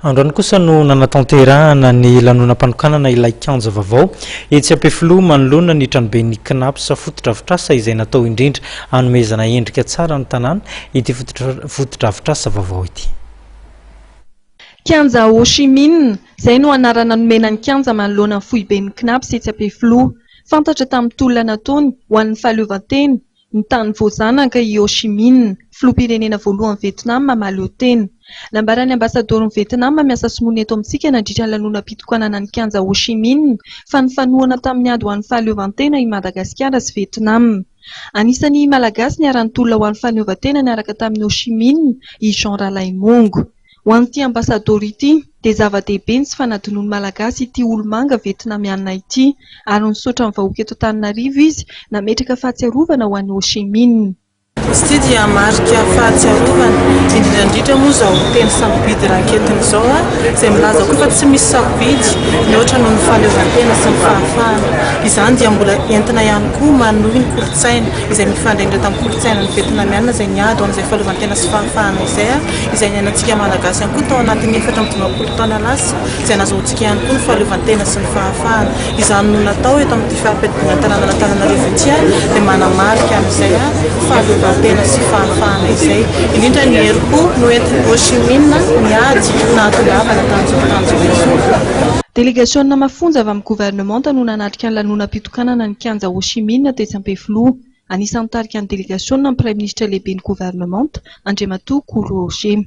Androany kosa no nanatanterahana ny lanonam-panokanana ilay kanja vaovao etsy ampefiloha manoloana ny tranoben'ny Knaps fotodrafitrasa izay natao indrindra hanomezana endrika tsara ny tanàna ity fotodrafitrasa vaovao ity. Kianja Ho Chi Minh, izay no anarana nomenany kianja manoloana ny foiben'ny Knaps etsy ampefiloha. Fantatra tamin'ny tolona nataony ho an'ny fahaleovantena ny tany voazanaka i Ho Chi Minh, filoham-pirenena voalohany Vietnam mamaly teny. Nambarany ambasador'ny Vietnam miasa simoana eto amintsika nandritra ny lanonam-pitokanana ny kianja Ho Chi Minh fa ny fanoana tamin'ny ady ho an'ny fahaleovantena i Madagasikara sy Vietnam. Anisan'ny malagasy niarany tolona ho an'ny fahaleovantena niaraka tamin'ny Ho Chi Minh i Jean Ralaimongo. Ho an'ity ambasador ity dia zava-dehibe ny tsy fanadinoan'ny malagasy ity olomanga vietnamiana ity ary nisaotra ny vahoaka eto Antananarivo izy nametraka fahatsiarovana ho an'ny Ho Chi Minh. Izy ity dia marika fahatsiarovana indrindra moa izao teny sabobidy ranketiny izao izay milaza koa fa tsy misy sabobidy mihoatra noho ny fahaleovantena sy ny fahafahana. Izany dia mbola entina ihany koa manohy ny kolotsaina izay mifandraindra tamin'ny kolotsaina ny vietnamiana izay niady ho an'izay fahaleovantena sy fahafahana izay niainantsika malagasy ihany koa tao anatin'ny 4 taona lasa izay nahazoantsika ihany koa ny fahaleovantena sy ny fahafahana. Izany no natao eto amin'ity fahampiadana tanàna Antananarivo ity dia manamarika amin'izay fahaleovantena sy fahafahana izay. Indrindra ny herim-po no entin'ny Ho Chi Minh niady nahatongavana tanjona. Délégation mafonja avy amin'ny gouvernement no nanatrika ny lanonam-pitokanana ny kianja Ho Chi Minh tetsy ampefiloha. Anisan'ny tarika ny délégation ny Premier ministre lehibe ny gouvernement Andriamatoa Kouro Roger.